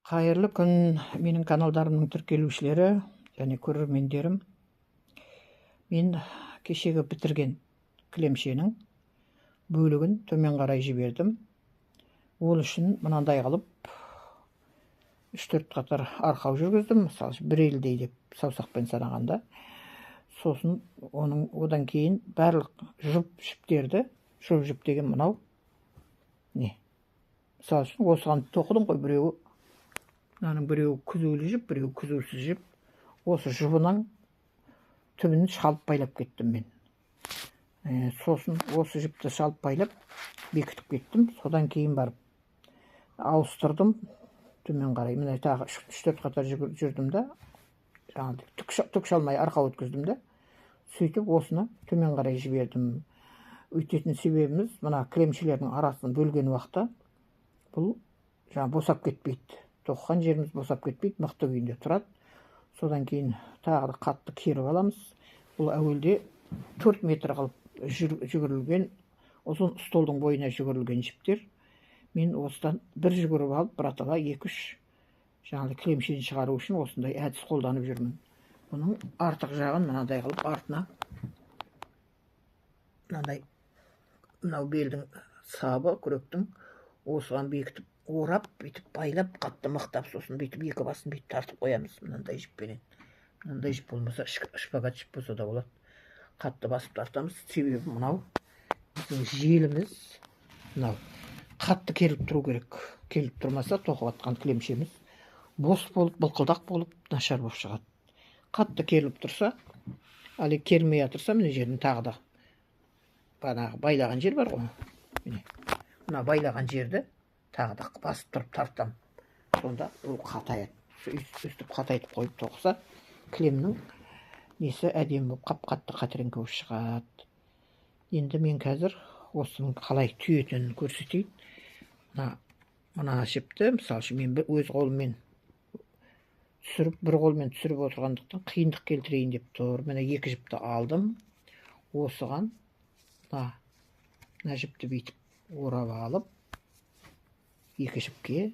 Қайырлы күн, менің каналдарымның тіркелушілері және көрермендерім. Мен кешегі бітірген кілемшенің бөлігін төмен қарай жібердім. Ол үшін мынандай қылып 3-4 қатар арқау жүргіздім, мысалы бір елдей деп саусақпен санағанда. Сосын одан кейін барлық жіптерді, жіп деген мынау не? Мысалы үшін осыған тоқыдым ғой, біреуі күзеулі жіп, біреуі күзеусіз жіп. Осы жұбының түбін шалып байлап кеттім мен. Сосын осы жіпті шалып байлап бекітіп кеттім. Содан кейін барып ауыстырдым төмен қарай. Міне тағы 3-4 қатар жүрдім да, түк шалмай арқа өткіздім да, сөйтіп осыны төмен қарай жібердім. Өйтетін себебіміз, мына кілемшелердің арасын бөлген уақытта бұл босап кетпейді. Тоққан жеріміз босап кетпейді, мықты күйінде тұрады. Содан кейін тағы қатты керіп аламыз. Бұл әуелде 4 метр қылып жүгірілген, ұзын столдың бойына жүгірілген жіптер. Мен осыдан бір жүгіріп алып, біратала 2-3 кілемшені шығару үшін осындай әдіс қолданып жүрмін. Бұның артық жағын мынандай қылып артына, мынау белдің сабы, күректің осыған бекітіп, орап, бүйтіп байлап, қатты мықтап, сосын бүйтіп екі басын бүйтіп тартып қоямыз мынандай жіппенен. Мынандай жіп болмаса, шпагат жіп болса да болады. Қатты басып тартамыз. Себебі мынау біздің желіміз, мынау қатты керіліп тұру керек. Керіліп тұрмаса, тоқып атқан кілемшеміз бос болып, былқылдақ болып, нашар болып шығады. Қатты керіліп тұрса, әлі кермей атырса, міне жерін тағы да бағанағы байлаған жер бар ғой. Міне, мына байлаған жерді тағы да басып тұрып тартам. Сонда ол қатаяды. Өстіп қатайтып қойып тоқса, кілемнің несі әдемі болып, қап-қатты қатырыңкі болып шығады. Енді мен қазір осының қалай түйетінін көрсетейін. Мына жіпті, мысалы үшін мен өз қолыммен түсіріп, бір қолмен түсіріп отырғандықтан қиындық келтірейін деп тұр. Міне 2 жіпті алдым. Осыған мына жіпті бүйтіп орап алып, 2 жіпке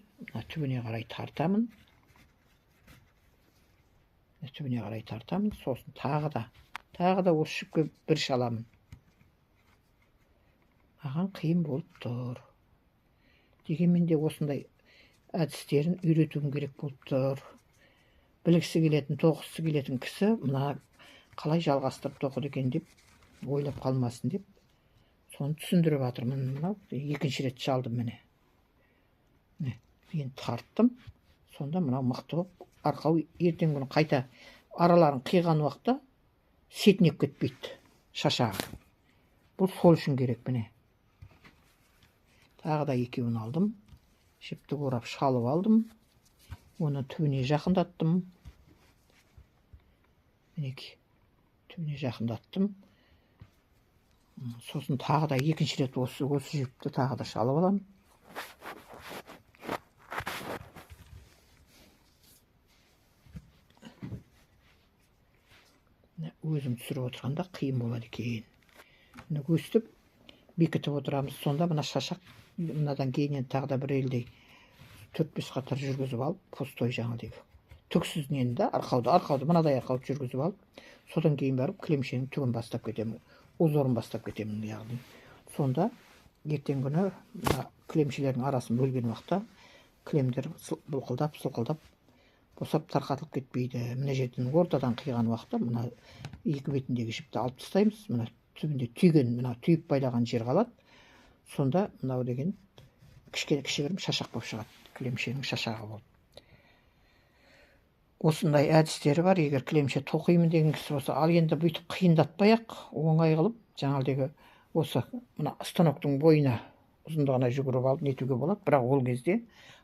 түбіне қарай тартамын. Түбіне қарай тартамын. Сосын тағы да осы жіпке бір шаламын. Маған қиын болып тұр. Дегенмен де осындай әдістерін үйретуім керек болып тұр. Білгісі келетін, тоқысы келетін кісі мына қалай жалғастырып тоқыды екен деп ойлап қалмасын деп соны түсіндіріп жатырмын. Мынау 2-ші рет шалдым міне. Мен тарттым. Сонда мынау мықты болып, арқау ертең күні қайта араларын қиған уақытта сетінеп кетпейді шашағы. Бұл сол үшін керек міне. Тағы да 2-ін алдым. Жіпті орап шалып алдым. Оны түбіне жақындаттым. Мінеки, түбіне жақындаттым. Сосын тағы да 2-ші рет осы жіпті тағы да шалып аламын. Өзім түсіріп отырғанда қиын болады екен. Өстіп бекітіп отырамыз. Сонда мына шашақ, мынадан кейінен тағы да бір елдей 4-5 қатар жүргізіп алып, постой жаңадегі түксіз нені да арқауды мынадай арқауды жүргізіп алып, содан кейін барып кілемшенің түгін бастап кетемін, узорын бастап кетемін яғни. Сонда ертең күні кілемшелердің арасын бөлген уақытта кілемдер бұлқылдап, сылқылдап, босап тарқатылып кетпейді. Мына жерден ортадан қиған уақытта мына 2 бетіндегі жіпті алып тастаймыз. Мына түбінде түйіп байлаған жер қалады. Сонда мынау деген кішігірім шашақ болып шығады. Кілемшенің шашағы болып. Осындай әдістері бар. Егер кілемше тоқимын деген кісі болса, ал енді бүйтіп қиындатпай-ақ, оңай қылып, жаңағыдегі осы мына станоктың бойына ұзындығына жүгіріп алып нетуге болады. Бірақ ол кезде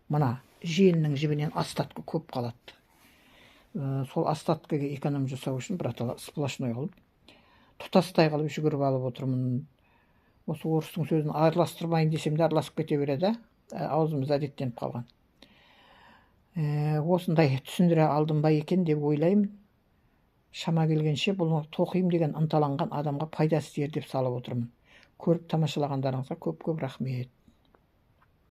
мына желінің жібінен остатка көп қалады. Сол остаткаға эконом жасау үшін біратала сплошной қылып, тұтастай қылып жүгіріп алып отырмын. Осы орыстың сөзін араластырмайын десем де араласып кете береді. Аузымыз әдеттеніп қалған. Осындай түсіндіре алдым ба екен деп ойлаймын. Шама келгенше бұл тоқим деген ынталанған адамға пайдасы тиер деп салып отырмын. Көріп тамашалағандарыңызға көп рахмет.